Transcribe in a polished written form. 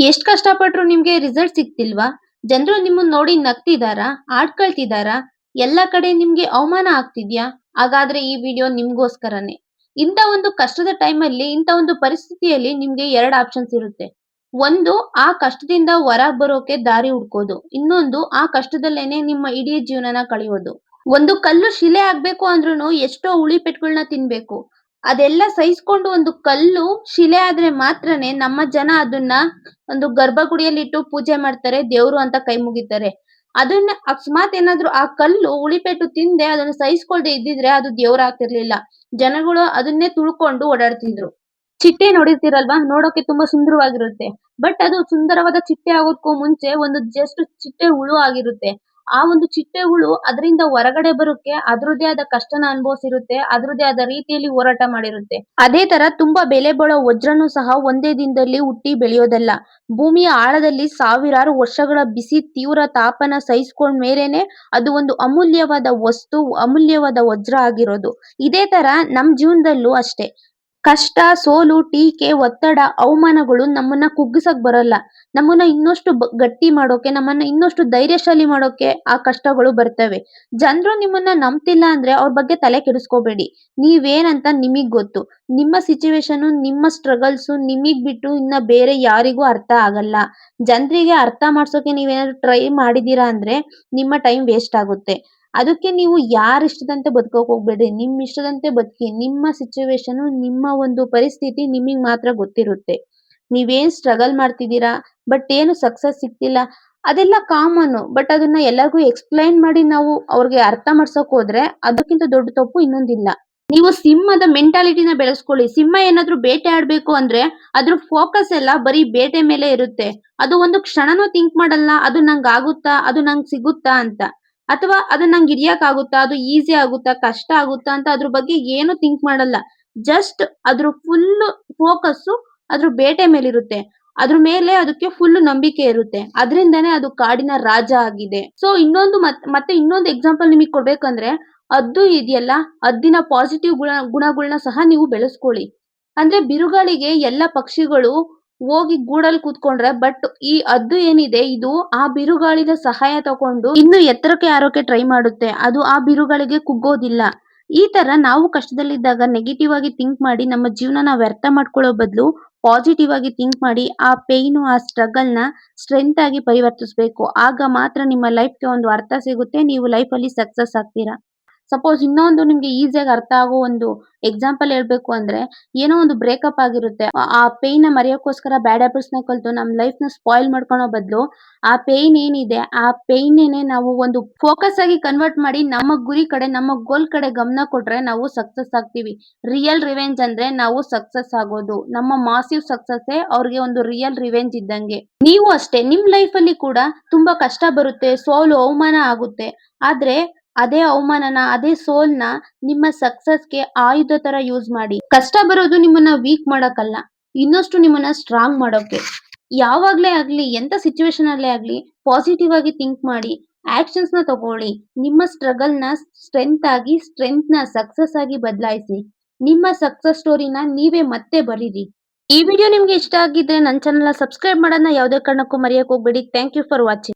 ಎಷ್ಟ್ ಕಷ್ಟಪಟ್ರು ನಿಮ್ಗೆ ರಿಸಲ್ಟ್ ಸಿಗ್ತಿಲ್ವಾ? ಜನರು ನಿಮ್ಮನ್ನ ನೋಡಿ ನಗ್ತಿದಾರಾ? ಆಡ್ಕೊಳ್ತಿದಾರಾ? ಎಲ್ಲಾ ಕಡೆ ನಿಮ್ಗೆ ಅವಮಾನ ಆಗ್ತಿದ್ಯಾ? ಹಾಗಾದ್ರೆ ಈ ವಿಡಿಯೋ ನಿಮ್ಗೋಸ್ಕರನೇ. ಇಂಥ ಒಂದು ಕಷ್ಟದ ಟೈಮಲ್ಲಿ, ಇಂಥ ಒಂದು ಪರಿಸ್ಥಿತಿಯಲ್ಲಿ ನಿಮ್ಗೆ 2 ಆಪ್ಷನ್ಸ್ ಇರುತ್ತೆ. ಒಂದು ಆ ಕಷ್ಟದಿಂದ ಹೊರಗ್ ಬರೋಕೆ ದಾರಿ ಹುಡ್ಕೋದು. ಇನ್ನೊಂದು ಆ ಕಷ್ಟದಲ್ಲೇನೆ ನಿಮ್ಮ ಇಡೀ ಜೀವನನ ಕಳೆಯೋದು. ಒಂದು ಕಲ್ಲು ಶಿಲೆ ಆಗ್ಬೇಕು ಅಂದ್ರೂನು ಎಷ್ಟೋ ಉಳಿ ಪೆಟ್ಗಳನ್ನ ತಿನ್ಬೇಕು. ಅದೆಲ್ಲ ಸಹಿಸ್ಕೊಂಡು ಒಂದು ಕಲ್ಲು ಶಿಲೆ ಆದ್ರೆ ಮಾತ್ರನೇ ನಮ್ಮ ಜನ ಅದನ್ನ ಒಂದು ಗರ್ಭಗುಡಿಯಲ್ಲಿಟ್ಟು ಪೂಜೆ ಮಾಡ್ತಾರೆ, ದೇವ್ರು ಅಂತ ಕೈ ಮುಗಿತಾರೆ. ಅದನ್ನ ಅಕಸ್ಮಾತ್ ಏನಾದ್ರು ಆ ಕಲ್ಲು ಉಳಿಪೆಟ್ಟು ತಿಂದೆ ಅದನ್ನ ಸಹಿಸ್ಕೊಳ್ದೆ ಇದ್ದಿದ್ರೆ ಅದು ದೇವ್ರಾಗ್ತಿರ್ಲಿಲ್ಲ. ಜನಗಳು ಅದನ್ನೇ ತುಳ್ಕೊಂಡು ಓಡಾಡ್ತಿದ್ರು. ಚಿಟ್ಟೆ ನೋಡಿರ್ತೀರಲ್ವಾ? ನೋಡೋಕೆ ತುಂಬಾ ಸುಂದರವಾಗಿರುತ್ತೆ. ಬಟ್ ಅದು ಸುಂದರವಾದ ಚಿಟ್ಟೆ ಆಗೋದಕ್ಕೂ ಮುಂಚೆ ಒಂದು ಜಸ್ಟ್ ಚಿಟ್ಟೆ ಹುಳು ಆಗಿರುತ್ತೆ. ಆ ಒಂದು ಚಿಟ್ಟೆ ಹುಳು ಅದರಿಂದ ಹೊರಗಡೆ ಬರೋಕೆ ಅದ್ರದ್ದೇ ಆದ ಕಷ್ಟನ ಅನುಭವಿಸಿರುತ್ತೆ. ಅದ್ರದ್ದೇ ಆದ ರೀತಿಯಲ್ಲಿ ಹೋರಾಟ ಮಾಡಿರುತ್ತೆ. ಅದೇ ತರ ತುಂಬಾ ಬೆಲೆ ಬಾಳೋ ವಜ್ರನೂ ಸಹ ಒಂದೇ ದಿನದಲ್ಲಿ ಹುಟ್ಟಿ ಬೆಳೆಯೋದಲ್ಲ. ಭೂಮಿಯ ಆಳದಲ್ಲಿ ಸಾವಿರಾರು ವರ್ಷಗಳ ಬಿಸಿ ತೀವ್ರ ತಾಪನ ಸಹಿಸ್ಕೊಂಡ್ ಮೇಲೇನೆ ಅದು ಒಂದು ಅಮೂಲ್ಯವಾದ ವಸ್ತು, ಅಮೂಲ್ಯವಾದ ವಜ್ರ ಆಗಿರೋದು. ಇದೇ ತರ ನಮ್ ಜೀವನದಲ್ಲೂ ಅಷ್ಟೇ. ಕಷ್ಟ, ಸೋಲು, ಟೀಕೆ, ಒತ್ತಡ, ಅವಮಾನಗಳು ನಮ್ಮನ್ನ ಕುಗ್ಗಿಸಕ್ ಬರಲ್ಲ. ನಮ್ಮನ್ನ ಇನ್ನಷ್ಟು ಗಟ್ಟಿ ಮಾಡೋಕೆ, ನಮ್ಮನ್ನ ಇನ್ನಷ್ಟು ಧೈರ್ಯಶಾಲಿ ಮಾಡೋಕೆ ಆ ಕಷ್ಟಗಳು ಬರ್ತವೆ. ಜನ್ರು ನಿಮ್ಮನ್ನ ನಂಬ್ತಿಲ್ಲ ಅಂದ್ರೆ ಅವ್ರ ಬಗ್ಗೆ ತಲೆ ಕೆಡಿಸ್ಕೋಬೇಡಿ. ನೀವೇನಂತ ನಿಮಿಗ್ ಗೊತ್ತು. ನಿಮ್ಮ ಸಿಚುವೇಶನ್, ನಿಮ್ಮ ಸ್ಟ್ರಗಲ್ಸು ನಿಮಿಗ್ ಬಿಟ್ಟು ಇನ್ನ ಬೇರೆ ಯಾರಿಗೂ ಅರ್ಥ ಆಗಲ್ಲ. ಜನ್ರಿಗೆ ಅರ್ಥ ಮಾಡ್ಸೋಕೆ ನೀವೇನಾದ್ರು ಟ್ರೈ ಮಾಡಿದೀರಾ ಅಂದ್ರೆ ನಿಮ್ಮ ಟೈಮ್ ವೇಸ್ಟ್ ಆಗುತ್ತೆ. ಅದಕ್ಕೆ ನೀವು ಯಾರ ಇಷ್ಟದಂತೆ ಬದುಕೋಕ್ ಹೋಗ್ಬೇಡಿ. ನಿಮ್ ಇಷ್ಟದಂತೆ ಬದುಕಿ. ನಿಮ್ಮ ಸಿಚುವೇಶನ್, ನಿಮ್ಮ ಒಂದು ಪರಿಸ್ಥಿತಿ ನಿಮಿಗ್ ಮಾತ್ರ ಗೊತ್ತಿರುತ್ತೆ. ನೀವೇನ್ ಸ್ಟ್ರಗಲ್ ಮಾಡ್ತಿದೀರಾ, ಬಟ್ ಏನು ಸಕ್ಸಸ್ ಸಿಗ್ತಿಲ್ಲ, ಅದೆಲ್ಲ ಕಾಮನ್. ಬಟ್ ಅದನ್ನ ಎಲ್ಲರಿಗೂ ಎಕ್ಸ್‌ಪ್ಲೈನ್ ಮಾಡಿ ನಾವು ಅವ್ರಿಗೆ ಅರ್ಥ ಮಾಡ್ಸೋಕ್ ಹೋದ್ರೆ ಅದಕ್ಕಿಂತ ದೊಡ್ಡ ತಪ್ಪು ಇನ್ನೊಂದಿಲ್ಲ. ನೀವು ಸಿಂಹದ ಮೆಂಟಾಲಿಟಿನ ಬೆಳೆಸ್ಕೊಳ್ಳಿ. ಸಿಂಹ ಏನಾದ್ರು ಬೇಟೆ ಆಡ್ಬೇಕು ಅಂದ್ರೆ ಅದ್ರ ಫೋಕಸ್ ಎಲ್ಲ ಬರೀ ಬೇಟೆ ಮೇಲೆ ಇರುತ್ತೆ. ಅದು ಒಂದು ಕ್ಷಣನೂ ಥಿಂಕ್ ಮಾಡಲ್ಲ ಅದು ನಂಗ್ ಆಗುತ್ತಾ, ಅದು ನಂಗ್ ಸಿಗುತ್ತಾ ಅಂತ. ಅಥವಾ ಅದು ನಂಗ್ ಹಿಡಿಯಕ್ ಆಗುತ್ತಾ, ಅದು ಈಸಿ ಆಗುತ್ತಾ, ಕಷ್ಟ ಆಗುತ್ತಾ ಅಂತ ಅದ್ರ ಬಗ್ಗೆ ಏನು ಥಿಂಕ್ ಮಾಡಲ್ಲ. ಜಸ್ಟ್ ಅದ್ರ ಫುಲ್ ಫೋಕಸ್ಸು ಅದ್ರ ಬೇಟೆ ಮೇಲಿರುತ್ತೆ. ಅದ್ರ ಮೇಲೆ ಅದಕ್ಕೆ ಫುಲ್ ನಂಬಿಕೆ ಇರುತ್ತೆ. ಅದ್ರಿಂದಾನೇ ಅದು ಕಾಡಿನ ರಾಜ ಆಗಿದೆ. ಸೊ ಇನ್ನೊಂದು ಮತ್ತೆ ಇನ್ನೊಂದು ಎಕ್ಸಾಂಪಲ್ ನಿಮಿಗ್ ಕೊಡ್ಬೇಕಂದ್ರೆ ಹದ್ದು ಇದೆಯಲ್ಲ, ಹದ್ದಿನ ಪಾಸಿಟಿವ್ ಗುಣಗಳ್ನ ಸಹ ನೀವು ಬೆಳೆಸ್ಕೊಳ್ಳಿ. ಅಂದ್ರೆ ಬಿರುಗಾಳಿಗೆ ಎಲ್ಲ ಪಕ್ಷಿಗಳು ಹೋಗಿ ಗೂಡಲ್ಲಿ ಕೂತ್ಕೊಂಡ್ರೆ, ಬಟ್ ಈ ಹದ್ದು ಏನಿದೆ ಇದು ಆ ಬಿರುಗಾಳಿದ ಸಹಾಯ ತಗೊಂಡು ಇನ್ನು ಎತ್ತರಕ್ಕೆ ಹಾರೋಕೆ ಟ್ರೈ ಮಾಡುತ್ತೆ. ಅದು ಆ ಬಿರುಗಾಳಿಗೆ ಕುಗ್ಗೋದಿಲ್ಲ. ಈ ತರ ನಾವು ಕಷ್ಟದಲ್ಲಿದ್ದಾಗ ನೆಗೆಟಿವ್ ಆಗಿ ಥಿಂಕ್ ಮಾಡಿ ನಮ್ಮ ಜೀವನನ ವ್ಯರ್ಥ ಮಾಡ್ಕೊಳ್ಳೋ ಬದಲು ಪಾಸಿಟಿವ್ ಆಗಿ ಥಿಂಕ್ ಮಾಡಿ ಆ ಪೇಯ್ನು, ಆ ಸ್ಟ್ರಗಲ್‌ನ ಸ್ಟ್ರೆಂತ್ ಆಗಿ ಪರಿವರ್ತಿಸ್ಬೇಕು. ಆಗ ಮಾತ್ರ ನಿಮ್ಮ ಲೈಫ್‌ಗೆ ಒಂದು ಅರ್ಥ ಸಿಗುತ್ತೆ. ನೀವು ಲೈಫಲ್ಲಿ ಸಕ್ಸಸ್ ಆಗ್ತೀರಾ. ಸಪೋಸ್ ಇನ್ನೊಂದು ನಿಮ್ಗೆ ಈಸಿಯಾಗಿ ಅರ್ಥ ಆಗೋ ಒಂದು ಎಕ್ಸಾಂಪಲ್ ಹೇಳ್ಬೇಕು ಅಂದ್ರೆ, ಏನೋ ಒಂದು ಬ್ರೇಕಪ್ ಆಗಿರುತ್ತೆ. ಆ ಪೇಯ್‌ನ ಮರೆಯೋಕ್ಕೋಸ್ಕರ ಬ್ಯಾಡ್ ಹ್ಯಾಬಿಟ್ಸ್‌ನ ಕಲ್ತು ನಮ್ ಲೈಫ್‌ನ ಸ್ಪಾಯಿಲ್ ಮಾಡ್ಕೊಳೋ ಬದಲು, ಆ ಪೇಯ್ನ್ ಏನಿದೆ, ಆ ಪೇಯ್ನ್‌ನೇನೆ ನಾವು ಒಂದು ಫೋಕಸ್ ಆಗಿ ಕನ್ವರ್ಟ್ ಮಾಡಿ ನಮ್ಮ ಗುರಿ ಕಡೆ, ನಮ್ಮ ಗೋಲ್ ಕಡೆ ಗಮನ ಕೊಟ್ರೆ ನಾವು ಸಕ್ಸಸ್ ಆಗ್ತೀವಿ. ರಿಯಲ್ ರಿವೆಂಜ್ ಅಂದ್ರೆ ನಾವು ಸಕ್ಸಸ್ ಆಗೋದು. ನಮ್ಮ ಮಾಸಿವ್ ಸಕ್ಸಸ್ಸೇ ಅವ್ರಿಗೆ ಒಂದು ರಿಯಲ್ ರಿವೆಂಜ್ ಇದ್ದಂಗೆ. ನೀವು ಅಷ್ಟೇ ನಿಮ್ ಲೈಫಲ್ಲಿ ಕೂಡ ತುಂಬಾ ಕಷ್ಟ ಬರುತ್ತೆ, ಸೋಲು, ಅವಮಾನ ಆಗುತ್ತೆ. ಆದ್ರೆ ಅದೇ ಅವಮಾನನ, ಅದೇ ಸೋಲ್‌ನ ನಿಮ್ಮ ಸಕ್ಸಸ್‌ಗೆ ಆಯುಧ ತರ ಯೂಸ್ ಮಾಡಿ. ಕಷ್ಟ ಬರೋದು ನಿಮ್ಮನ್ನ ವೀಕ್ ಮಾಡಕ್ಕಲ್ಲ, ಇನ್ನಷ್ಟು ನಿಮ್ಮನ್ನ ಸ್ಟ್ರಾಂಗ್ ಮಾಡೋಕೆ. ಯಾವಾಗ್ಲೇ ಆಗ್ಲಿ, ಎಂತ ಸಿಚುವೇಶನ್ ಅಲ್ಲೇ ಆಗ್ಲಿ ಪಾಸಿಟಿವ್ ಆಗಿ ಥಿಂಕ್ ಮಾಡಿ, ಆಕ್ಷನ್ಸ್‌ನ ತಗೊಳ್ಳಿ. ನಿಮ್ಮ ಸ್ಟ್ರಗಲ್‌ನ ಸ್ಟ್ರೆಂತ್ ಆಗಿ, ಸ್ಟ್ರೆಂತ್‌ನ ಸಕ್ಸಸ್ ಆಗಿ ಬದಲಾಯಿಸಿ. ನಿಮ್ಮ ಸಕ್ಸಸ್ ಸ್ಟೋರಿನ ನೀವೇ ಮತ್ತೆ ಬರೀರಿ. ಈ ವಿಡಿಯೋ ನಿಮ್ಗೆ ಇಷ್ಟ ಆಗಿದ್ರೆ ನನ್ನ ಚಾನೆಲ್‌ನ ಸಬ್ಸ್ಕ್ರೈಬ್ ಮಾಡೋದನ್ನ ಯಾವುದೇ ಕಾರಣಕ್ಕೂ ಮರೆಯಕ್ಕೆ ಹೋಗ್ಬೇಡಿ. Thank you for watching.